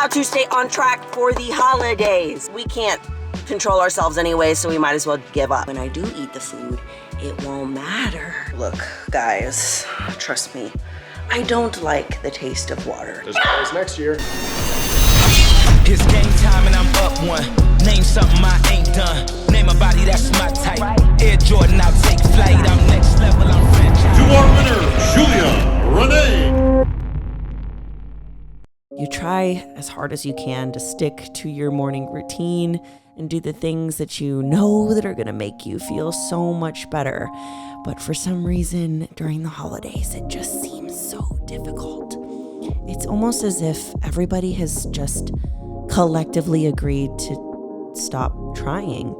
how to stay on track for the holidays. We can't control ourselves anyway, so we might as well give up. When I do eat the food, it won't matter. Look, guys, trust me, I don't like the taste of water. There's always next year. It's game time and I'm up one. Name something I ain't done. Name a body that's my type. Air Jordan, I'll take flight. I'm next level, I'm franchise. To our winner, juliarene. You try as hard as you can to stick to your morning routine and do the things that you know that are going to make you feel so much better. But for some reason, during the holidays, it just seems so difficult. It's almost as if everybody has just collectively agreed to stop trying.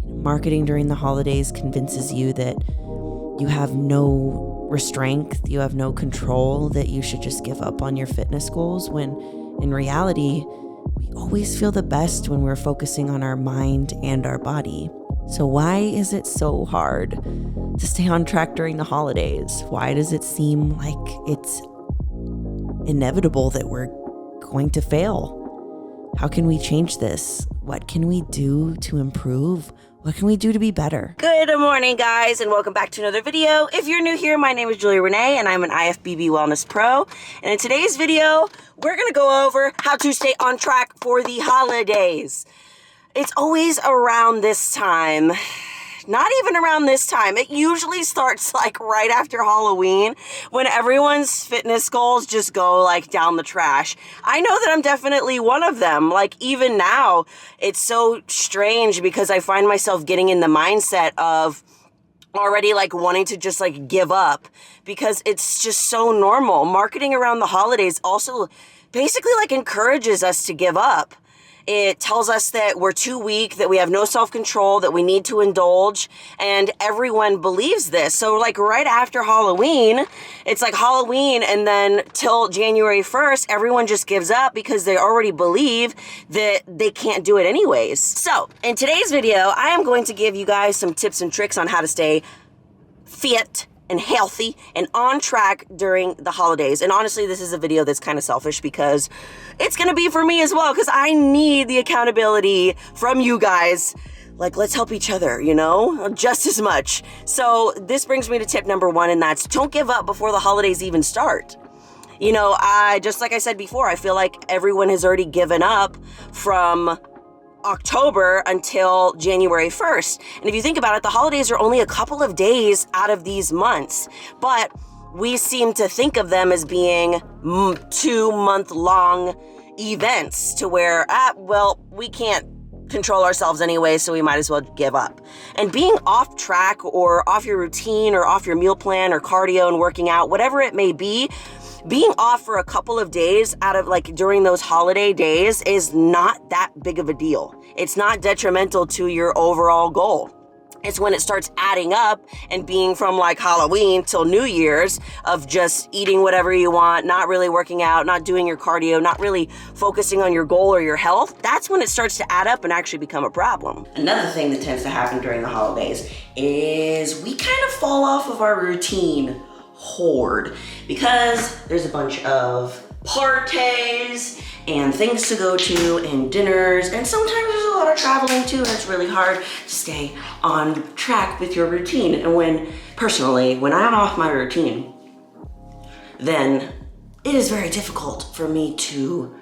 Marketing during the holidays convinces you that you have no restraint, you have no control, that you should just give up on your fitness goals, when in reality, we always feel the best when we're focusing on our mind and our body. So why is it so hard to stay on track during the holidays? Why does it seem like it's inevitable that we're going to fail? How can we change this? What can we do to improve? What can we do to be better? Good morning, guys, and welcome back to another video. If you're new here, my name is Julia Renee, and I'm an IFBB Wellness Pro. And in today's video, we're going to go over how to stay on track for the holidays. It's always around this time. Not even around this time. It usually starts like right after Halloween, when everyone's fitness goals just go like down the trash. I know that I'm definitely one of them. Like even now, it's so strange because I find myself getting in the mindset of already like wanting to just like give up because it's just so normal. Marketing around the holidays also basically like encourages us to give up. It tells us that we're too weak, that we have no self-control, that we need to indulge, and everyone believes this. So like right after Halloween, it's like Halloween, and then till January 1st, everyone just gives up because they already believe that they can't do it anyways. So in today's video, I am going to give you guys some tips and tricks on how to stay fit and healthy and on track during the holidays. And honestly, this is a video that's kind of selfish because it's going to be for me as well, because I need the accountability from you guys. Like, let's help each other, you know, just as much. So this brings me to tip number one, and that's don't give up before the holidays even start. You know, just like I said before, I feel like everyone has already given up from October until January 1st. And if you think about it, the holidays are only a couple of days out of these months, but we seem to think of them as being 2-month-long events to where, well, we can't control ourselves anyway, so we might as well give up. And being off track or off your routine or off your meal plan or cardio and working out, whatever it may be, being off for a couple of days out of like during those holiday days is not that big of a deal. It's not detrimental to your overall goal. It's when it starts adding up and being from like Halloween till New Year's of just eating whatever you want, not really working out, not doing your cardio, not really focusing on your goal or your health. That's when it starts to add up and actually become a problem. Another thing that tends to happen during the holidays is we kind of fall off of our routine horde because there's a bunch of parties and things to go to and dinners, and sometimes there's a lot of traveling too, and it's really hard to stay on track with your routine. And when I'm off my routine, then it is very difficult for me to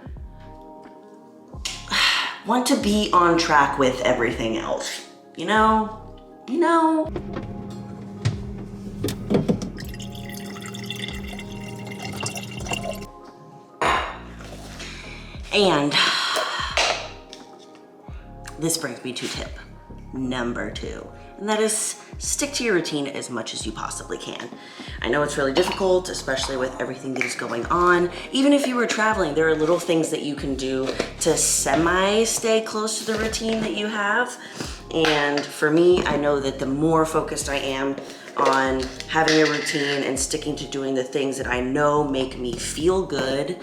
want to be on track with everything else. You know? And this brings me to tip number 2, and that is stick to your routine as much as you possibly can. I know it's really difficult, especially with everything that is going on. Even if you were traveling, there are little things that you can do to stay close to the routine that you have. And for me, I know that the more focused I am on having a routine and sticking to doing the things that I know make me feel good,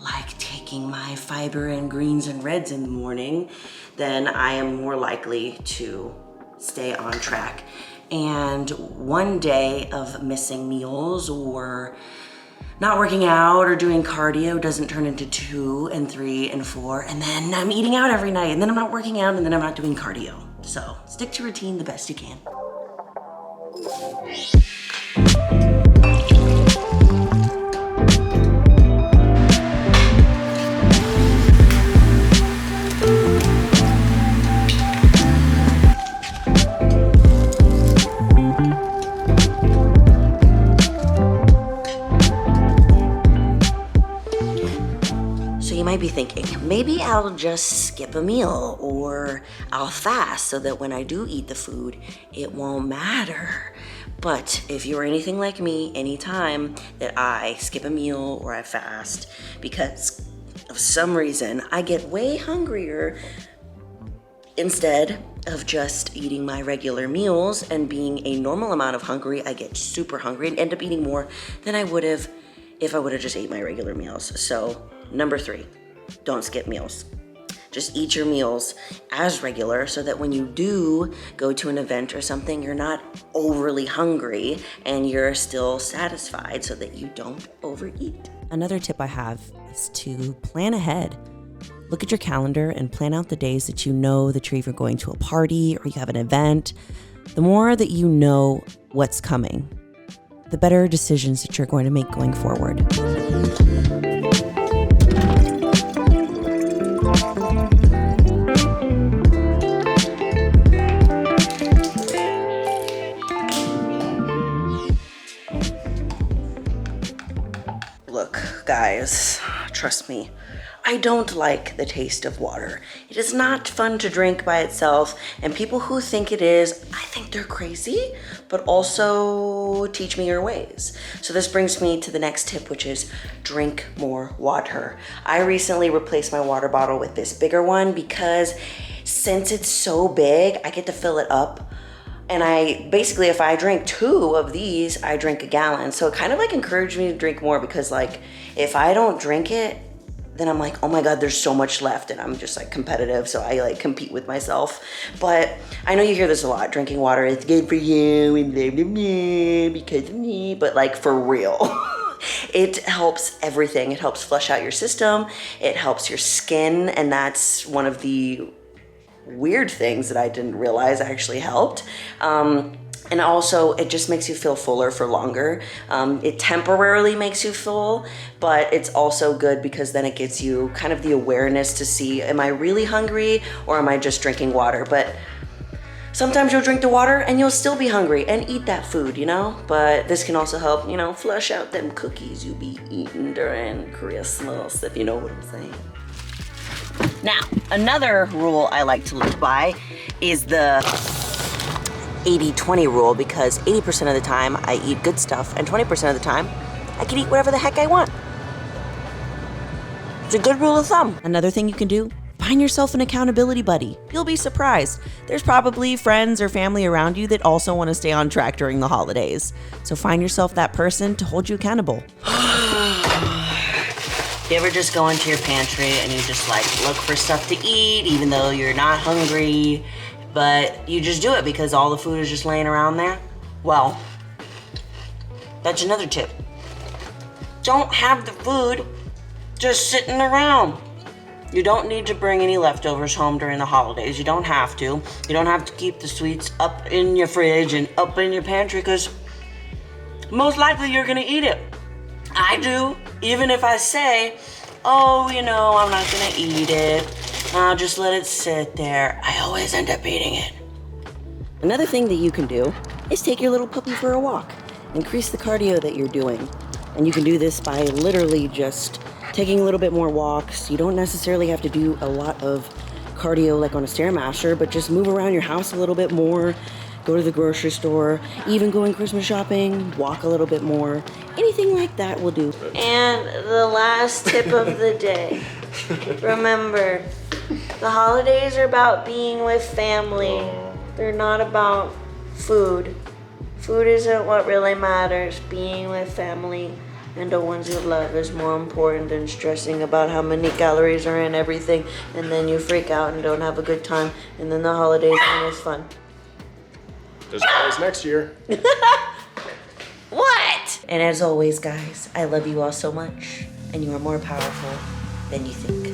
like taking my fiber and greens and reds in the morning, then I am more likely to stay on track. And one day of missing meals or not working out or doing cardio doesn't turn into 2 and 3 and 4, and then I'm eating out every night, and then I'm not working out, and then I'm not doing cardio. So stick to routine the best you can. You might be thinking, maybe I'll just skip a meal or I'll fast so that when I do eat the food, it won't matter. But if you're anything like me, anytime that I skip a meal or I fast, because of some reason, I get way hungrier instead of just eating my regular meals and being a normal amount of hungry, I get super hungry and end up eating more than I would have if I would have just ate my regular meals. So number 3, don't skip meals. Just eat your meals as regular so that when you do go to an event or something, you're not overly hungry and you're still satisfied so that you don't overeat. Another tip I have is to plan ahead. Look at your calendar and plan out the days that you know that you're either going to a party or you have an event. The more that you know what's coming, the better decisions that you're going to make going forward. Look, guys, trust me, I don't like the taste of water. It is not fun to drink by itself, and people who think it is, I think they're crazy, but also teach me your ways. So this brings me to the next tip, which is drink more water. I recently replaced my water bottle with this bigger one because since it's so big, I get to fill it up. And I basically, if I drink 2 of these, I drink a gallon. So it kind of like encouraged me to drink more because like, if I don't drink it, then I'm like, oh my God, there's so much left. And I'm just like competitive. So I like compete with myself. But I know you hear this a lot. Drinking water is good for you and blah, blah, blah, because of me. But like for real, it helps everything. It helps flush out your system. It helps your skin. And that's one of the weird things that I didn't realize actually helped. And also it just makes you feel fuller for longer. It temporarily makes you full, but it's also good because then it gives you kind of the awareness to see, am I really hungry or am I just drinking water? But sometimes you'll drink the water and you'll still be hungry and eat that food, you know? But this can also help, you know, flush out them cookies you be eating during Christmas, if you know what I'm saying. Now, another rule I like to live by is the 80-20 rule, because 80% of the time I eat good stuff and 20% of the time I can eat whatever the heck I want. It's a good rule of thumb. Another thing you can do, find yourself an accountability buddy. You'll be surprised. There's probably friends or family around you that also want to stay on track during the holidays. So find yourself that person to hold you accountable. You ever just go into your pantry and you just like look for stuff to eat even though you're not hungry, but you just do it because all the food is just laying around there? Well, that's another tip. Don't have the food just sitting around. You don't need to bring any leftovers home during the holidays. You don't have to. You don't have to keep the sweets up in your fridge and up in your pantry because most likely you're gonna eat it. I do, even if I say, oh, you know, I'm not gonna eat it. I'll just let it sit there. I always end up eating it. Another thing that you can do is take your little puppy for a walk. Increase the cardio that you're doing. And you can do this by literally just taking a little bit more walks. You don't necessarily have to do a lot of cardio like on a Stairmaster, but just move around your house a little bit more. Go to the grocery store, even going Christmas shopping, walk a little bit more. Anything like that will do. And the last tip of the day. Remember, the holidays are about being with family. They're not about food. Food isn't what really matters. Being with family and the ones you love is more important than stressing about how many calories are in everything, and then you freak out and don't have a good time, and then the holidays aren't as fun. There's always next year. What? And as always, guys, I love you all so much, and you are more powerful than you think.